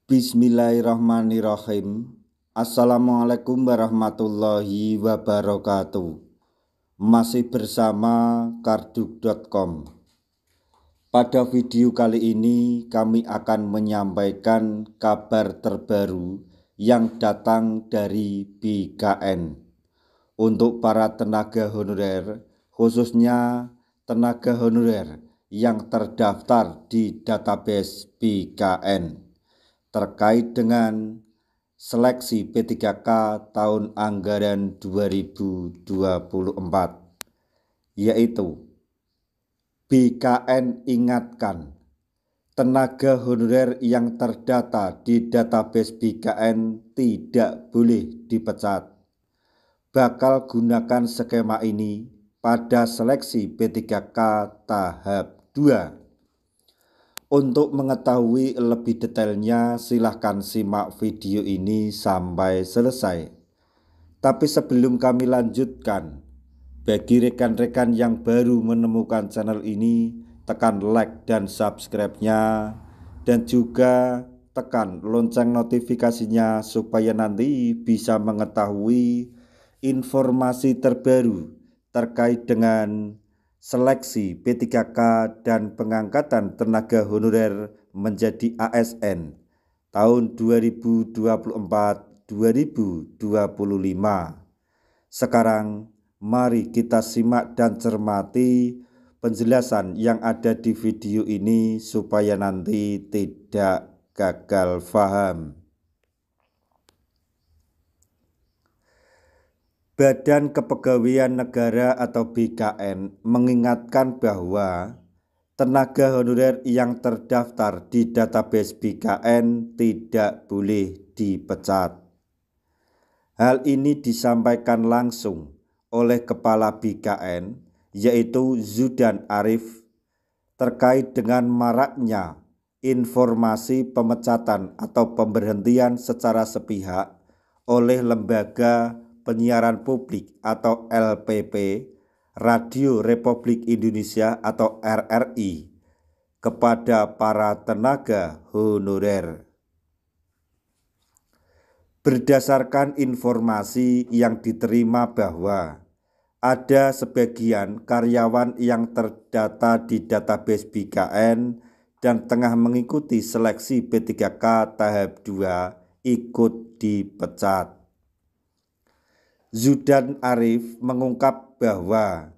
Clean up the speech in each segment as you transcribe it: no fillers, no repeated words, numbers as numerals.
Bismillahirrahmanirrahim. Assalamualaikum warahmatullahi wabarakatuh. Masih bersama karduk.com. Pada video kali ini kami akan menyampaikan kabar terbaru yang datang dari BKN. Untuk para tenaga honorer, khususnya tenaga honorer yang terdaftar di database BKN terkait dengan seleksi P3K tahun anggaran 2024, yaitu BKN ingatkan tenaga honorer yang terdata di database BKN tidak boleh dipecat. Bakal gunakan skema ini pada seleksi P3K tahap 2. Untuk mengetahui lebih detailnya, silahkan simak video ini sampai selesai. Tapi sebelum kami lanjutkan, bagi rekan-rekan yang baru menemukan channel ini, tekan like dan subscribe-nya, dan juga tekan lonceng notifikasinya supaya nanti bisa mengetahui informasi terbaru terkait dengan seleksi P3K dan pengangkatan tenaga honorer menjadi ASN tahun 2024-2025. Sekarang mari kita simak dan cermati penjelasan yang ada di video ini supaya nanti tidak gagal paham. Badan Kepegawaian Negara atau BKN mengingatkan bahwa tenaga honorer yang terdaftar di database BKN tidak boleh dipecat. Hal ini disampaikan langsung oleh Kepala BKN, yaitu Zudan Arif, terkait dengan maraknya informasi pemecatan atau pemberhentian secara sepihak oleh lembaga penyiaran publik atau LPP, Radio Republik Indonesia atau RRI, kepada para tenaga honorer. Berdasarkan informasi yang diterima bahwa ada sebagian karyawan yang terdata di database BKN dan tengah mengikuti seleksi P3K tahap 2 ikut dipecat. Zudan Arif mengungkap bahwa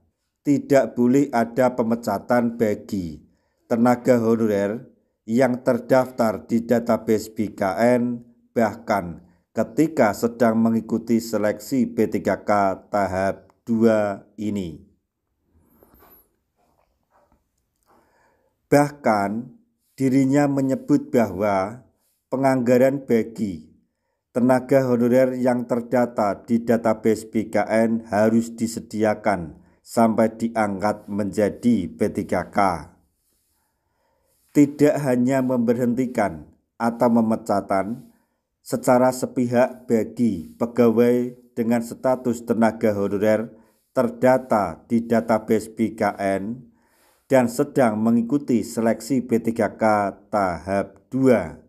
tidak boleh ada pemecatan bagi tenaga honorer yang terdaftar di database BKN bahkan ketika sedang mengikuti seleksi P3K tahap 2 ini. Bahkan dirinya menyebut bahwa penganggaran bagi tenaga honorer yang terdata di database BKN harus disediakan sampai diangkat menjadi P3K. Tidak hanya memberhentikan atau memecatan secara sepihak bagi pegawai dengan status tenaga honorer terdata di database BKN dan sedang mengikuti seleksi P3K tahap 2.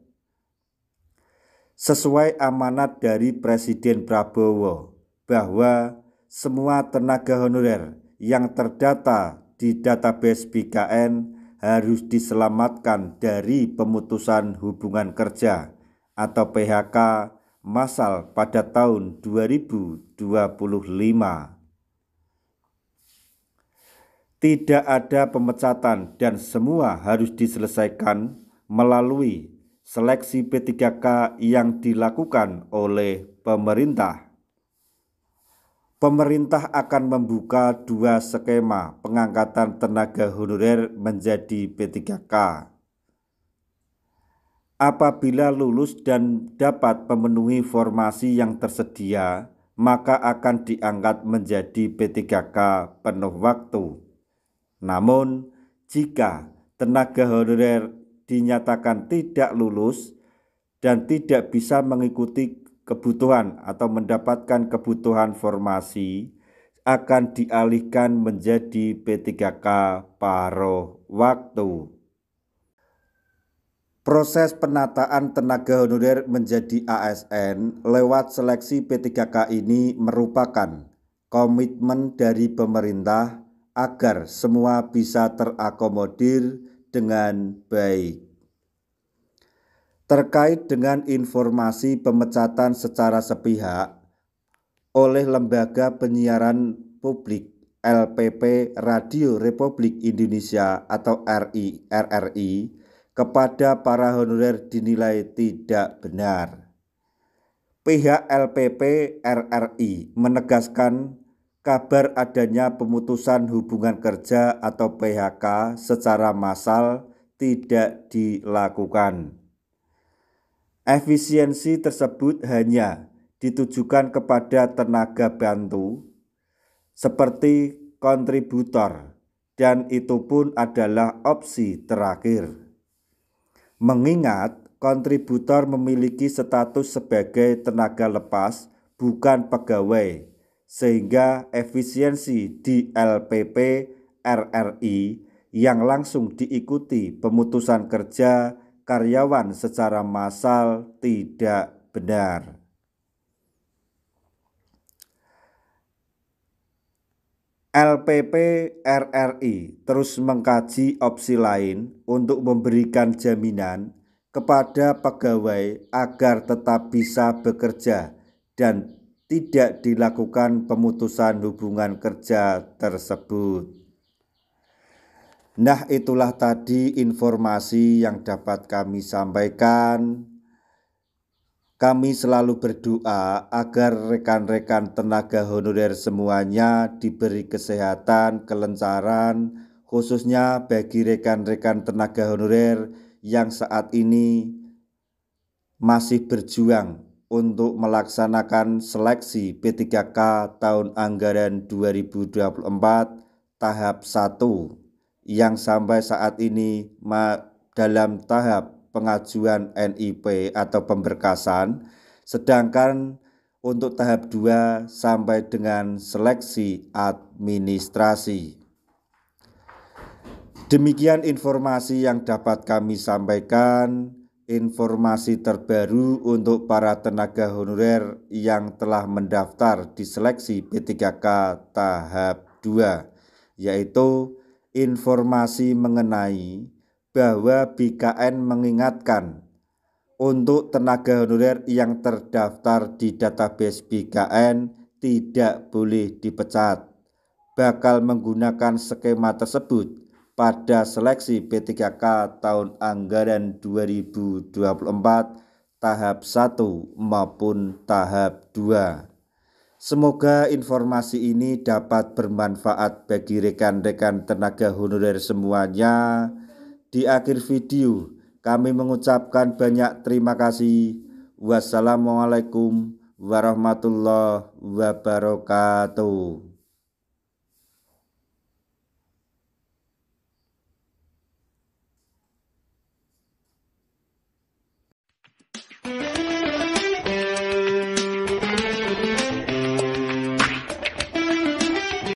Sesuai amanat dari Presiden Prabowo bahwa semua tenaga honorer yang terdata di database BKN harus diselamatkan dari pemutusan hubungan kerja atau PHK massal pada tahun 2025. Tidak ada pemecatan dan semua harus diselesaikan melalui seleksi P3K yang dilakukan oleh pemerintah. Pemerintah akan membuka 2 skema pengangkatan tenaga honorer menjadi P3K. Apabila lulus dan dapat memenuhi formasi yang tersedia, maka akan diangkat menjadi P3K penuh waktu. Namun, jika tenaga honorer dinyatakan tidak lulus dan tidak bisa mengikuti kebutuhan atau mendapatkan kebutuhan formasi, akan dialihkan menjadi P3K paruh waktu. Proses penataan tenaga honorer menjadi ASN lewat seleksi P3K ini merupakan komitmen dari pemerintah agar semua bisa terakomodir dengan baik. Terkait dengan informasi pemecatan secara sepihak oleh Lembaga Penyiaran Publik LPP Radio Republik Indonesia atau RRI kepada para honorer dinilai tidak benar. Pihak LPP RRI menegaskan kabar adanya pemutusan hubungan kerja atau PHK secara massal tidak dilakukan. Efisiensi tersebut hanya ditujukan kepada tenaga bantu seperti kontributor, dan itu pun adalah opsi terakhir. Mengingat kontributor memiliki status sebagai tenaga lepas, bukan pegawai, sehingga efisiensi di LPP RRI yang langsung diikuti pemutusan kerja karyawan secara massal tidak benar. LPP RRI terus mengkaji opsi lain untuk memberikan jaminan kepada pegawai agar tetap bisa bekerja dan tidak dilakukan pemutusan hubungan kerja tersebut. Nah, itulah tadi informasi yang dapat kami sampaikan. Kami selalu berdoa agar rekan-rekan tenaga honorer semuanya diberi kesehatan, kelancaran, khususnya bagi rekan-rekan tenaga honorer yang saat ini masih berjuang untuk melaksanakan seleksi P3K tahun anggaran 2024 tahap 1 yang sampai saat ini dalam tahap pengajuan NIP atau pemberkasan, sedangkan untuk tahap 2 sampai dengan seleksi administrasi. Demikian informasi yang dapat kami sampaikan. Informasi terbaru untuk para tenaga honorer yang telah mendaftar di seleksi P3K tahap 2, yaitu informasi mengenai bahwa BKN mengingatkan untuk tenaga honorer yang terdaftar di database BKN tidak boleh dipecat, bakal menggunakan skema tersebut pada seleksi P3K tahun anggaran 2024 tahap 1 maupun tahap 2. Semoga informasi ini dapat bermanfaat bagi rekan-rekan tenaga honorer semuanya. Di akhir video, kami mengucapkan banyak terima kasih. Wassalamualaikum warahmatullahi wabarakatuh.